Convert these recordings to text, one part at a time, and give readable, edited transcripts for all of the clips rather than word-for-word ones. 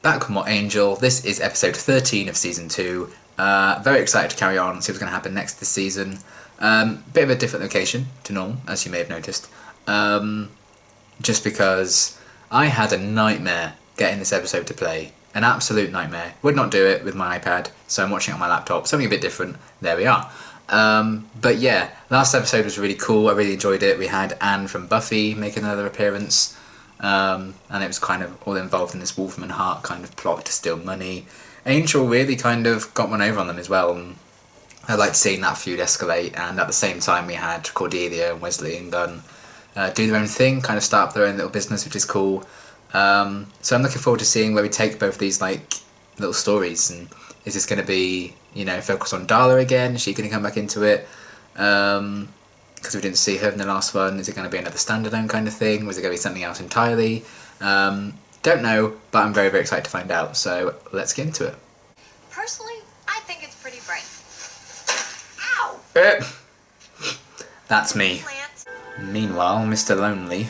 Back with more Angel. This is episode 13 of season 2. Very excited to carry on, see what's going to happen next this season. Bit of a different location to normal, as you may have noticed. Just because I had a nightmare getting this episode to play. An absolute nightmare. Would not do it with my iPad, so I'm watching it on my laptop. Something a bit different. There we are. But yeah, last episode was really cool. I really enjoyed it. We had Anne from Buffy make another appearance. And it was kind of all involved in this Wolfman Hart kind of plot to steal money. Angel really kind of got one over on them as well, and I liked seeing that feud escalate. And at the same time we had Cordelia and Wesley and Gunn do their own thing, kind of start up their own little business, which is cool. So I'm looking forward to seeing where we take both these like little stories, and is this going to be, you know, focused on Darla again? Is she going to come back into it? Because we didn't see her in the last one. Is it going to be another standalone kind of thing? Was it going to be something else entirely? Don't know, but I'm very, very excited to find out. So let's get into it. Personally, I think it's pretty bright. Ow! That's me. Meanwhile, Mr. Lonely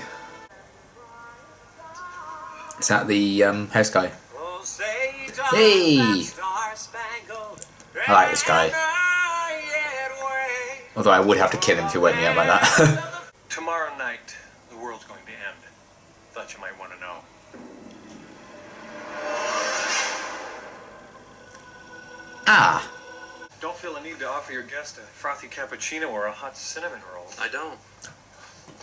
is at the house guy. Hey! I like this guy. Although I would have to kill him if he woke me up like that. Tomorrow night, the world's going to end. Thought you might want to know. Ah! Don't feel a need to offer your guest a frothy cappuccino or a hot cinnamon roll. I don't.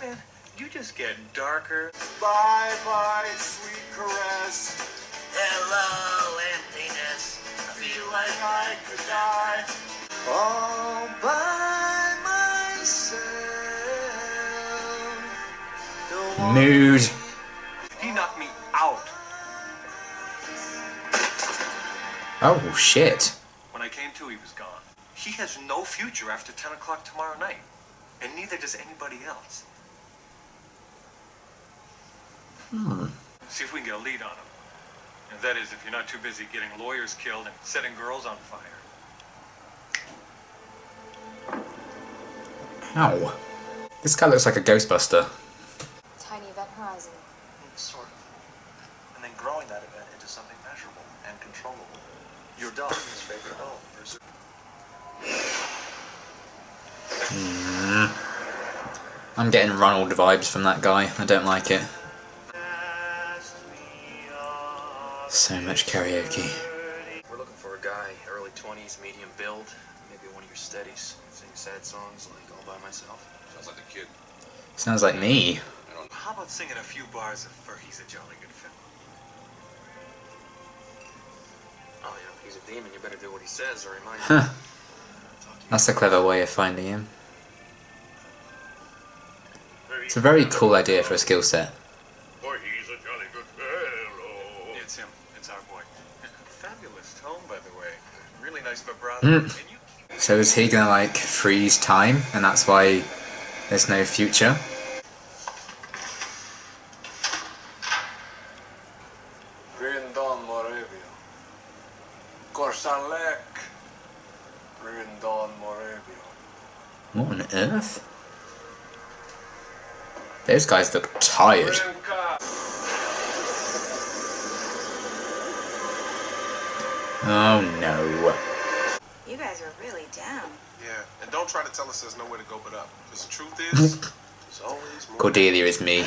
Man, you just get darker. Bye bye, sweet caress. Hello, emptiness. I feel like I could die all by myself. Don't Mood. He knocked me out. Oh, shit. When I came to, he was gone. He has no future after 10 o'clock tomorrow night. And neither does anybody else. See if we can get a lead on him. And that is if you're not too busy getting lawyers killed and setting girls on fire. Ow. This guy looks like a Ghostbuster. Tiny event horizon. Sort of. And then growing that event into something measurable and controllable. Your dog is his favorite home. I'm getting Ronald vibes from that guy. I don't like it. So much karaoke. We're looking for a guy, early 20s, medium build, maybe one of your steadies. Sing sad songs like All By Myself. Sounds like a kid. Sounds like me. How about singing a few bars of He's a Jolly Good Fellow? Oh yeah, if he's a demon, you better do what he says or he might... Huh. That's a clever way of finding him. It's a very cool idea for a skill set. He's a jolly good fellow. It's him. It's our boy. Fabulous tone, by the way. Really nice vibrato. And you keep... So is he gonna like freeze time, and that's why there's no future? Swindon Moravia. Korsanlek. Swindon Moravia. What on earth? Those guys look tired. Oh no. You guys are really down. Yeah, and don't try to tell us there's nowhere to go but up. Because the truth is, there's always more. Cordelia is me.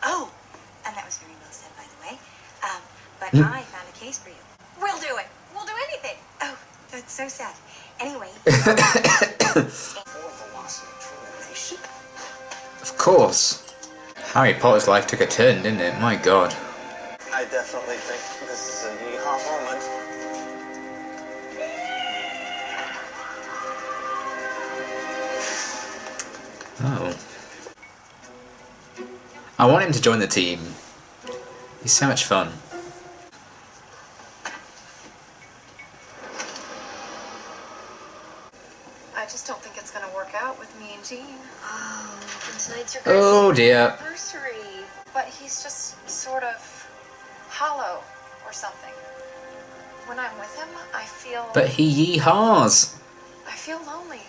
Oh, and that was very well said, by the way. But I found a case for you. We'll do it. We'll do anything. Oh, that's so sad. Anyway. Of course. Harry Potter's life took a turn, didn't it? My god. I definitely think this is a yeehaw moment. Oh. I want him to join the team. He's so much fun. I just don't think it's gonna work out with me and Gene. Oh, tonight's your Oh dear. Anniversary. But he's just sort of hollow or something. When I'm with him, I feel... But he yeehaws. I feel lonely.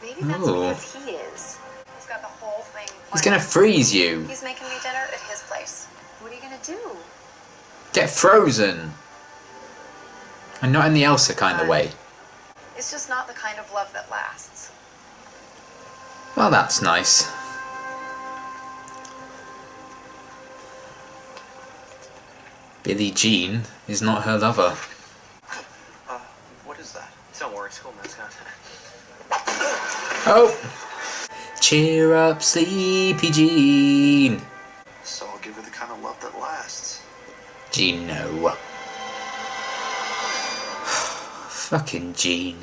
Maybe that's Ooh. because he is. He's got the whole thing He's gonna freeze you. He's making me dinner at his place. What are you gonna do? Get frozen! And not in the Elsa kind of way. It's just not the kind of love that lasts. Well, that's nice. Billie Jean is not her lover. What is that? Don't worry, schoolmate's got Oh! Cheer up, Sleepy Jean! So I'll give her the kind of love that lasts. Jean, no. Fucking Jean.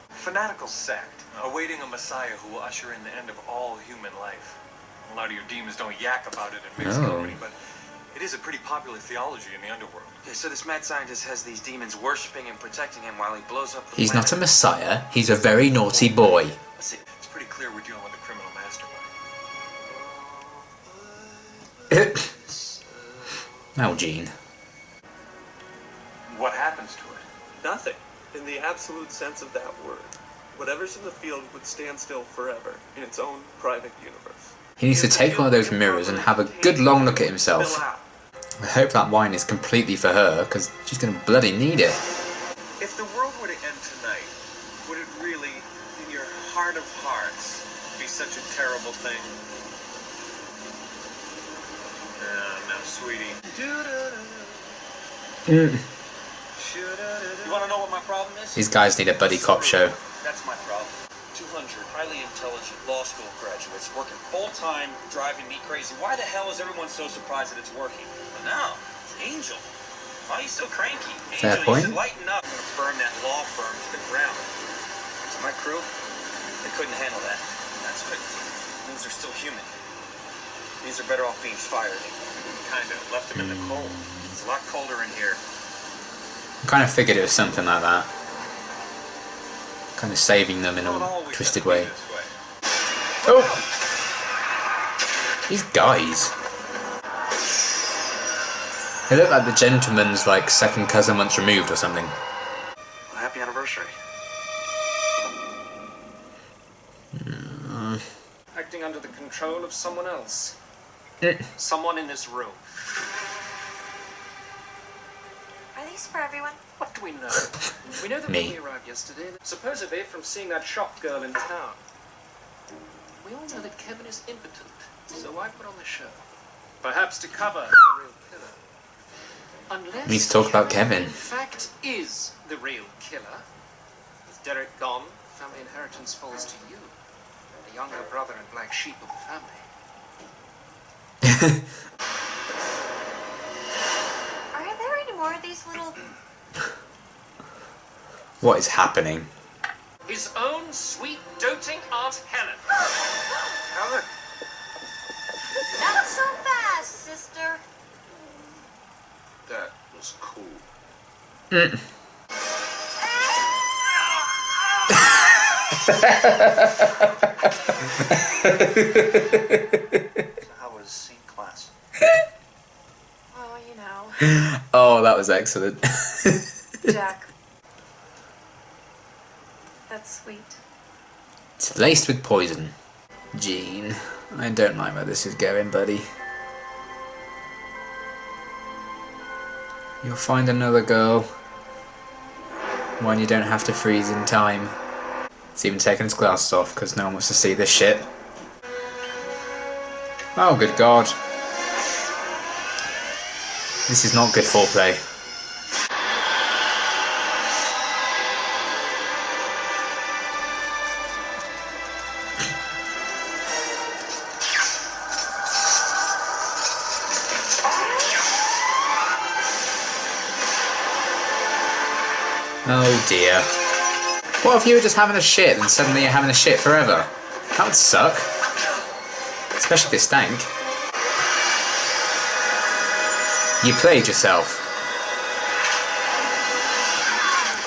Fanatical sect, awaiting a messiah who will usher in the end of all human life. A lot of your demons don't yak about it in mixed company, but it is a pretty popular theology in the underworld. Okay, so this mad scientist has these demons worshipping and protecting him while he blows up the He's planet. not a messiah, he's a very naughty boy. It's pretty clear we're dealing with a criminal mastermind. Oh, Jean. What happens to it? Nothing, in the absolute sense of that word. Whatever's in the field would stand still forever, in its own private universe. He needs to take one of those mirrors and have a good long look at himself. I hope that wine is completely for her, because she's going to bloody need it. If the world were to end tonight, would it really, in your heart of hearts, be such a terrible thing? No, sweetie. You want to know what my problem is? These guys need a buddy cop show. That's my problem. 200 highly intelligent law school graduates working full-time, driving me crazy. Why the hell is everyone so surprised that it's working? But no, it's Angel. Why are you so cranky? Fair Angel, point. you should lighten up. I'm gonna burn that law firm to the ground. So my crew, they couldn't handle that. That's good. It means they're still human. It means they're better off being fired. Kinda. Left them in the cold. It's a lot colder in here. I kind of figured it was something like that. Kind of saving them in Don't a always twisted have to be way. this way. Oh! These guys. They look like the gentleman's like second cousin once removed or something. Well, happy anniversary. Acting under the control of someone else. Someone in this room. Are these for everyone? What do we know? We know that Me. when we arrived yesterday, supposedly from seeing that shop girl in town. We all know that Kevin is impotent, so I put on the show. Perhaps to cover the real killer. Unless We need to talk about Kevin. in fact is the real killer. With Derek gone, family inheritance falls to you. The younger brother and black sheep of the family. Are there any more of these little... What is happening? His own sweet, doting Aunt Helen. Helen! Not so fast, sister. That was cool. How was scene class? Oh, you know, Oh, that was excellent. Jack. That's sweet. It's laced with poison. Jean, I don't like where this is going, buddy. You'll find another girl. One you don't have to freeze in time. It's even taken its glasses off because no one wants to see this shit. Oh, good God. This is not good foreplay. Oh dear. What if you were just having a shit and suddenly you're having a shit forever? That would suck. Especially if it stank. You played yourself.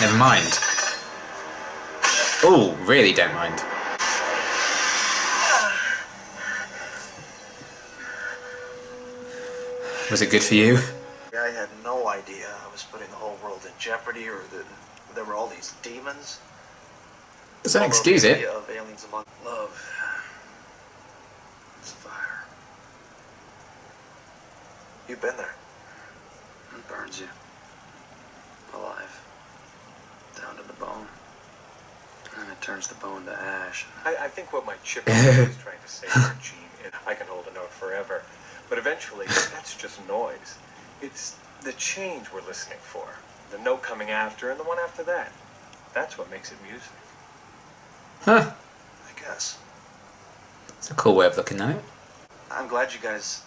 Never mind. Oh, really don't mind. Was it good for you? I had no idea I was putting the whole world in jeopardy, or that there were all these demons. Doesn't Although excuse the it. idea of aliens among love. It's fire. You've been there. It burns you alive, down to the bone. And it turns the bone to ash. I think what my chip is trying to say here, Gene, is I can hold a note forever. But eventually, that's just noise. It's the change we're listening for. The note coming after and the one after that. That's what makes it music. Huh. I guess. It's a cool way of looking at it. I'm glad you guys,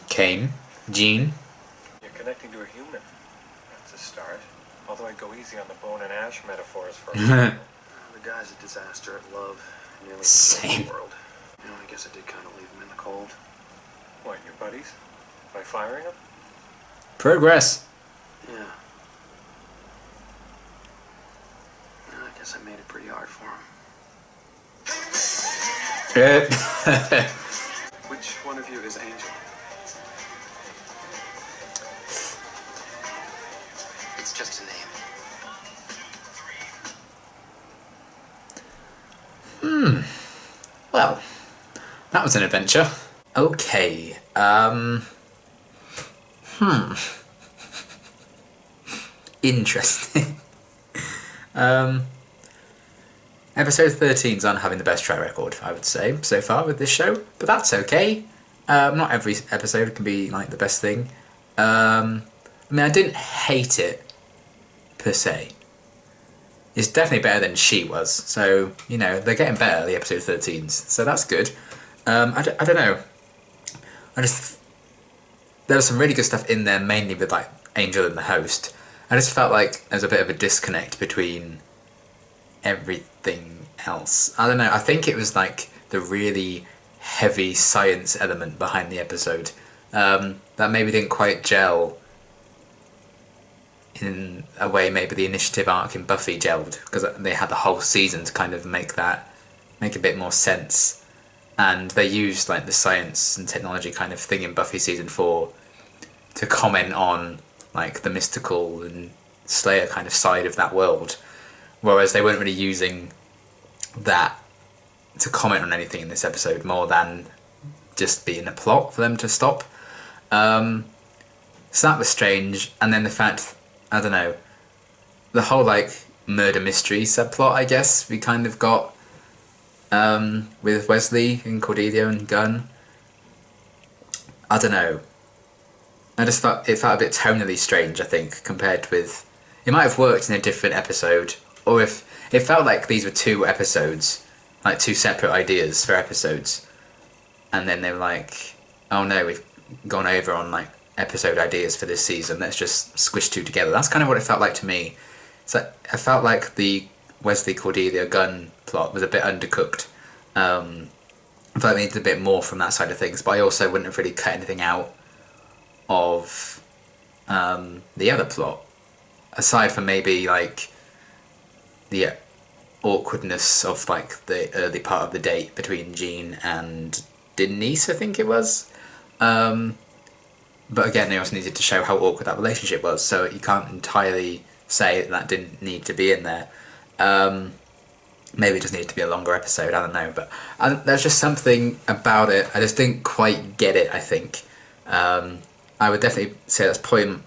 Kane, Gene. You're connecting to a human. That's a start. Although I'd go easy on the bone and ash metaphors for a while. The guy's a disaster at love. Nearly Same. the world. You know, I guess I did kind of leave him in the cold. What, your buddies? By firing them? Progress. Yeah. I guess I made it pretty hard for him. Which one of you is Angel? It's just a name. Well, that was an adventure. Okay. Interesting. Episode 13's on having the best track record, I would say, so far with this show, but that's okay. Not every episode can be like the best thing. I mean, I didn't hate it per se. It's definitely better than She was, so you know they're getting better. The episode 13s, so that's good. I don't know. There was some really good stuff in there, mainly with like Angel and the host. I just felt like there was a bit of a disconnect between everything else. I don't know, I think it was like the really heavy science element behind the episode that maybe didn't quite gel in a way maybe the initiative arc in Buffy gelled, because they had the whole season to kind of make a bit more sense, and they used like the science and technology kind of thing in Buffy season 4 to comment on like the mystical and Slayer kind of side of that world, whereas they weren't really using that to comment on anything in this episode more than just being a plot for them to stop. So that was strange, and then the fact, I don't know, the whole like murder mystery subplot I guess we kind of got with Wesley and Cordelia and Gunn. I don't know. I just felt it felt a bit tonally strange, I think, compared with... It might have worked in a different episode, or if it felt like these were two episodes, like two separate ideas for episodes, and then they were like, oh no, we've gone over on like episode ideas for this season, let's just squish two together. That's kind of what it felt like to me. So I felt like the Wesley Cordelia Gunn plot was a bit undercooked. I felt like we needed a bit more from that side of things, but I also wouldn't have really cut anything out of the other plot, aside from maybe like the awkwardness of like the early part of the date between Jean and Denise, I think it was. But again, they also needed to show how awkward that relationship was, so you can't entirely say that didn't need to be in there. Maybe it just needed to be a longer episode, I don't know, but there's just something about it, I just didn't quite get it, I think. I would definitely say that's probably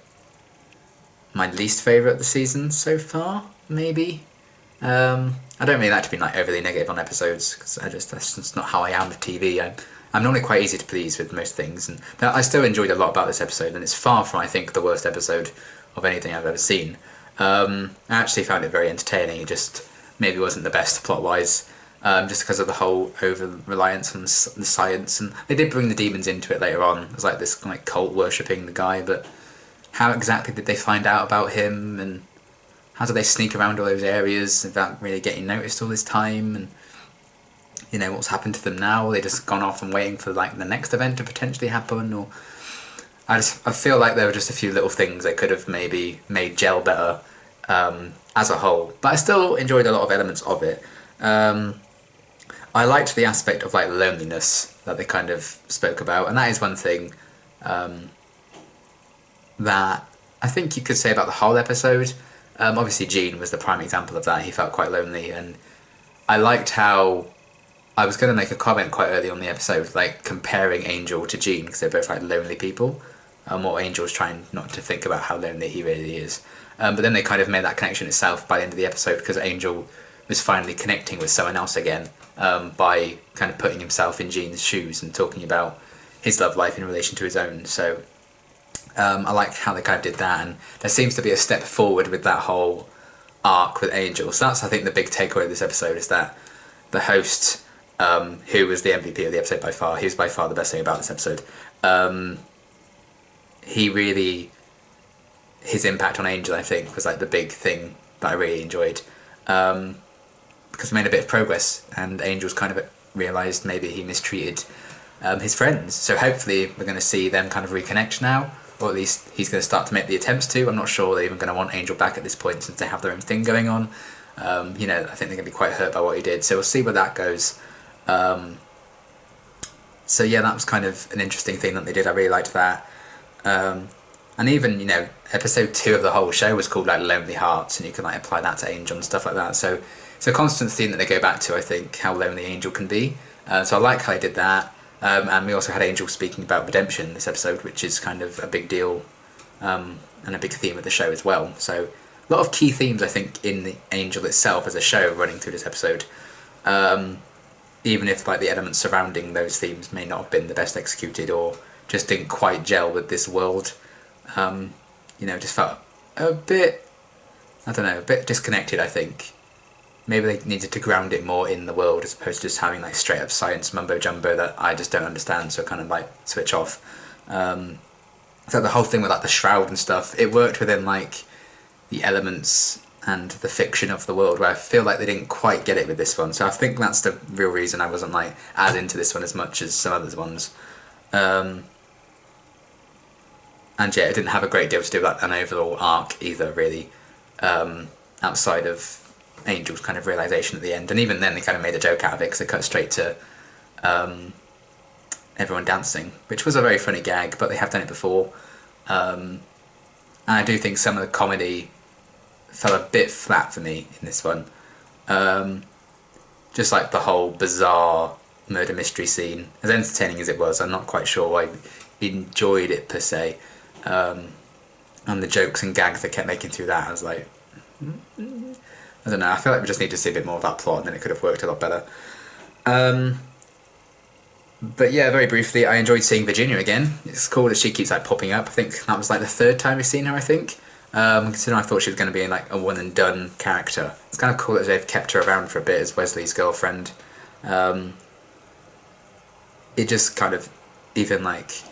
my least favourite of the season so far, maybe. I don't mean that to be like overly negative on episodes, because that's just not how I am with TV. I'm normally quite easy to please with most things, and I still enjoyed a lot about this episode, and it's far from, I think, the worst episode of anything I've ever seen. I actually found it very entertaining. It just maybe wasn't the best plot-wise, just because of the whole over-reliance on the science, and they did bring the demons into it later on. It was like this like cult worshipping the guy, but how exactly did they find out about him, and how did they sneak around all those areas without really getting noticed all this time, and you know what's happened to them now? They just gone off and waiting for like the next event to potentially happen, or I feel like there were just a few little things they could have maybe made gel better as a whole, but I still enjoyed a lot of elements of it. I liked the aspect of like loneliness that they kind of spoke about, and that is one thing that I think you could say about the whole episode. Obviously Gene was the prime example of that. He felt quite lonely, and I liked how I was going to make a comment quite early on the episode, like comparing Angel to Jean, because they're both like lonely people. What Angel's trying not to think about how lonely he really is. But then they kind of made that connection itself by the end of the episode, because Angel was finally connecting with someone else again by kind of putting himself in Jean's shoes and talking about his love life in relation to his own. So I like how they kind of did that, and there seems to be a step forward with that whole arc with Angel. So that's, I think, the big takeaway of this episode, is that the host, who was the MVP of the episode by far, he was by far the best thing about this episode. His impact on Angel, I think, was like the big thing that I really enjoyed, because he made a bit of progress, and Angel's kind of realised maybe he mistreated his friends. So hopefully we're going to see them kind of reconnect now, or at least he's going to start to make the attempts to. I'm not sure they're even going to want Angel back at this point, since they have their own thing going on. I think they're going to be quite hurt by what he did, so we'll see where that goes. So yeah, that was kind of an interesting thing that they did. I really liked that. And even, episode 2 of the whole show was called like Lonely Hearts, and you can like apply that to Angel and stuff like that. So it's a constant theme that they go back to, I think, how lonely Angel can be. So I like how they did that. And we also had Angel speaking about redemption in this episode, which is kind of a big deal, and a big theme of the show as well. So a lot of key themes, I think, in the Angel itself as a show running through this episode. Even if like the elements surrounding those themes may not have been the best executed, or just didn't quite gel with this world. Just felt a bit, a bit disconnected, I think. Maybe they needed to ground it more in the world, as opposed to just having like straight up science mumbo jumbo that I just don't understand, so kind of like switch off. So the whole thing with like the shroud and stuff, it worked within like the elements and the fiction of the world, where I feel like they didn't quite get it with this one. So I think that's the real reason I wasn't like as into this one as much as some other ones. And yeah, it didn't have a great deal to do with like an overall arc either, really, outside of Angel's kind of realisation at the end. And even then they kind of made a joke out of it, because they cut straight to everyone dancing, which was a very funny gag, but they have done it before. And I do think some of the comedy fell a bit flat for me in this one. Just like the whole bizarre murder mystery scene, as entertaining as it was, I'm not quite sure I enjoyed it per se. And the jokes and gags they kept making through that, I was like, I don't know, I feel like we just need to see a bit more of that plot, and then it could have worked a lot better. But yeah, very briefly, I enjoyed seeing Virginia again. It's cool that she keeps like popping up. I think that was like the 3rd time we've seen her, I think. Considering I thought she was going to be like a one and done character. It's kind of cool that they've kept her around for a bit as Wesley's girlfriend. It just kind of, even like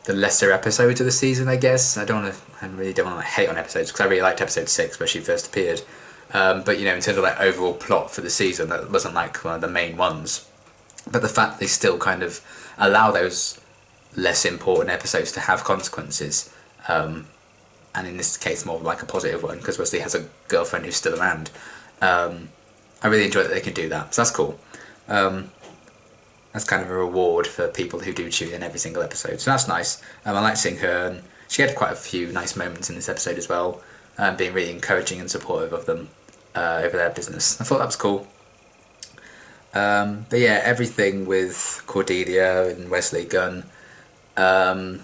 the lesser episodes of the season, I guess. I really don't want to hate on episodes, because I really liked episode 6 where she first appeared. But in terms of like overall plot for the season, that wasn't like one of the main ones. But the fact they still kind of allow those less important episodes to have consequences, and in this case more like a positive one, because Wesley has a girlfriend who's still around. I really enjoy that they can do that, so that's cool. That's kind of a reward for people who do tune in every single episode, so that's nice. I like seeing her, and she had quite a few nice moments in this episode as well, being really encouraging and supportive of them over their business. I thought that was cool. But yeah, everything with Cordelia and Wesley Gunn, I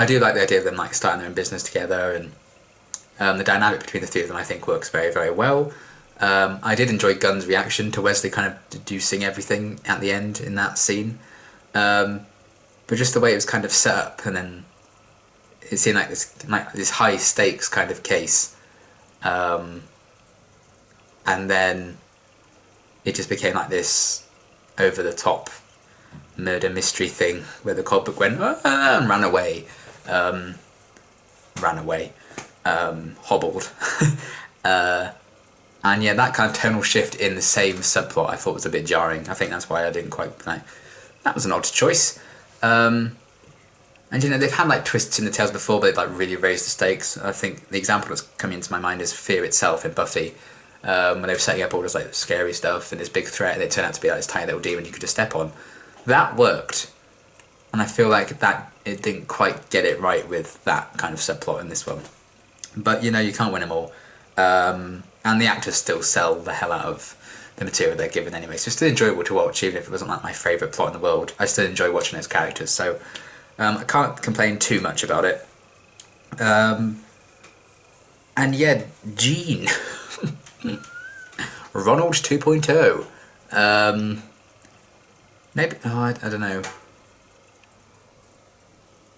do like the idea of them like starting their own business together, and the dynamic between the two of them I think works very, very well. I did enjoy Gunn's reaction to Wesley kind of deducing everything at the end in that scene, but just the way it was kind of set up, and then it seemed like this high stakes kind of case, and then it just became like this over the top murder mystery thing where the culprit went and ran away, hobbled. And yeah, that kind of tonal shift in the same subplot I thought was a bit jarring. I think that's why I didn't quite like. That was an odd choice. And they've had like twists in the tales before, but they've like really raised the stakes. I think the example that's coming into my mind is Fear itself in Buffy, when they were setting up all this like scary stuff and this big threat, and it turned out to be like this tiny little demon you could just step on. That worked, and I feel like that it didn't quite get it right with that kind of subplot in this one. But you can't win them all. And the actors still sell the hell out of the material they're given anyway. So it's still enjoyable to watch, even if it wasn't like my favourite plot in the world. I still enjoy watching those characters, so I can't complain too much about it. And yeah, Gene. Ronald 2.0. Maybe, I don't know.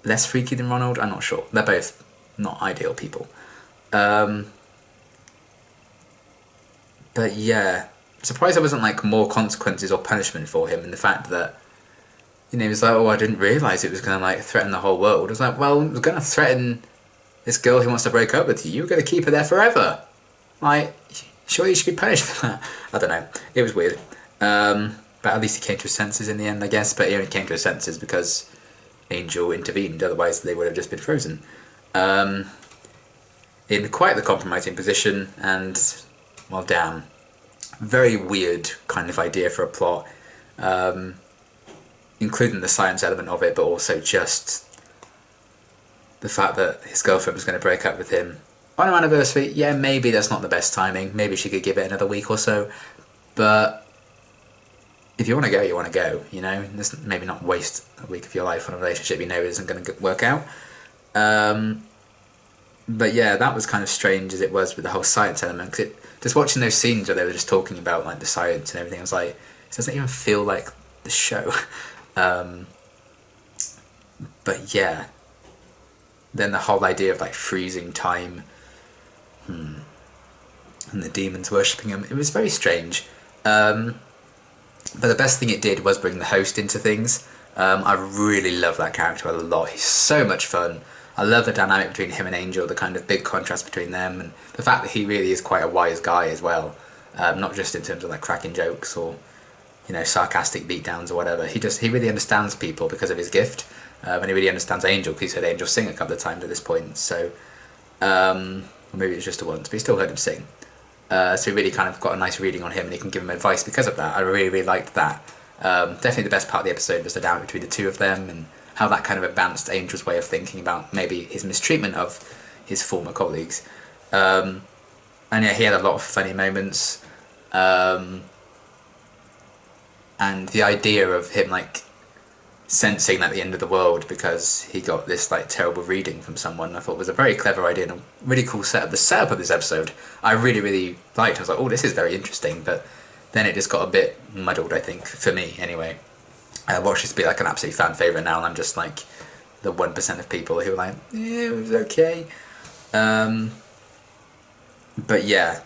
Less freaky than Ronald? I'm not sure. They're both not ideal people. But yeah, I'm surprised there wasn't like more consequences or punishment for him, and the fact that, you know, he was like, oh, I didn't realise it was going to like threaten the whole world. I was like, well, it was going to threaten this girl who wants to break up with you. You're going to keep her there forever. Like, sure, you should be punished for that. I don't know. It was weird. But at least he came to his senses in the end, I guess. But he only came to his senses because Angel intervened. Otherwise, they would have just been frozen. In quite the compromising position, and, well, damn. Very weird kind of idea for a plot. Including the science element of it, but also just the fact that his girlfriend was going to break up with him on her anniversary. Yeah, maybe that's not the best timing. Maybe she could give it another week or so. But if you want to go, you want to go, you know? Maybe not waste a week of your life on a relationship you know isn't going to work out. But yeah, that was kind of strange as it was with the whole science element. Cause just watching those scenes where they were just talking about like the science and everything, I was like, it doesn't even feel like the show. But yeah, then the whole idea of like freezing time, and the demons worshipping him, it was very strange. But the best thing it did was bring the host into things. I really love that character a lot. He's so much fun. I love the dynamic between him and Angel, the kind of big contrast between them, and the fact that he really is quite a wise guy as well. Not just in terms of like cracking jokes or, you know, sarcastic beatdowns or whatever. He really understands people because of his gift, and he really understands Angel because he's heard Angel sing a couple of times at this point. So, or maybe it was just a once, but he still heard him sing. So he really kind of got a nice reading on him, and he can give him advice because of that. I really, really liked that. Definitely the best part of the episode was the dynamic between the two of them, and how that kind of advanced Angel's way of thinking about maybe his mistreatment of his former colleagues. And yeah, he had a lot of funny moments. And the idea of him like sensing at the end of the world because he got this like terrible reading from someone, I thought was a very clever idea and a really cool setup. The setup of this episode I really, really liked. I was like, oh, this is very interesting, but then it just got a bit muddled, I think, for me anyway. I watched this be like an absolute fan favourite now, and I'm just like the 1% of people who are like, yeah, it was okay. But yeah,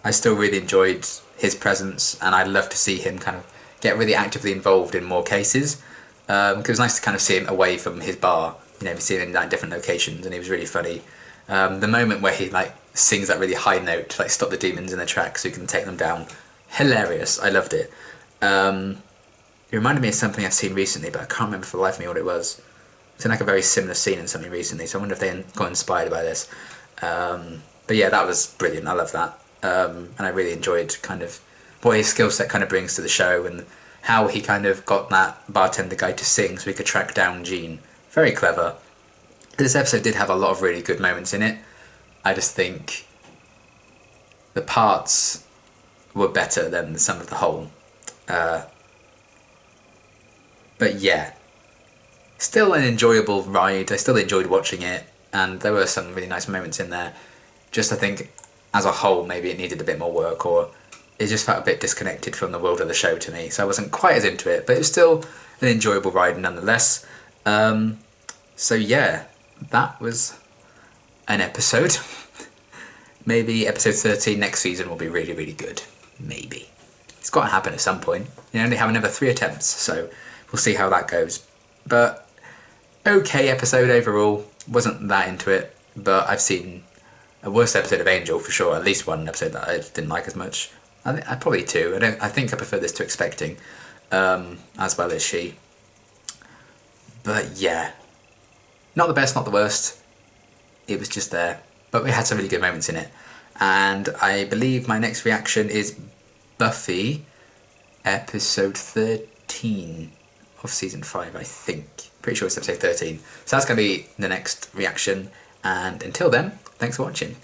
I still really enjoyed his presence, and I'd love to see him kind of get really actively involved in more cases. Because it was nice to kind of see him away from his bar, you know, seeing him in like, different locations, and he was really funny. The moment where he like sings that really high note to like stop the demons in their tracks so he can take them down, hilarious. I loved it. It reminded me of something I've seen recently, but I can't remember for the life of me what it was. It's in like a very similar scene in something recently, so I wonder if they got inspired by this. But yeah, that was brilliant. I love that. And I really enjoyed kind of what his skill set kind of brings to the show, and how he kind of got that bartender guy to sing so he could track down Gene. Very clever. This episode did have a lot of really good moments in it. I just think the parts were better than the sum of the whole. But yeah, still an enjoyable ride. I still enjoyed watching it, and there were some really nice moments in there. Just I think, as a whole, maybe it needed a bit more work, or it just felt a bit disconnected from the world of the show to me, so I wasn't quite as into it, but it was still an enjoyable ride nonetheless. So yeah, that was an episode. Maybe episode 13 next season will be really, really good. Maybe. It's got to happen at some point. You only have another 3 attempts, so we'll see how that goes. But okay episode overall. Wasn't that into it, but I've seen a worse episode of Angel for sure. At least one episode that I didn't like as much. I probably 2. I think I prefer this to Expecting, as well as she. But yeah, not the best, not the worst. It was just there, but we had some really good moments in it. And I believe my next reaction is Buffy, episode 13 of season 5, I think. Pretty sure it's episode 13. So that's going to be the next reaction. And until then, thanks for watching.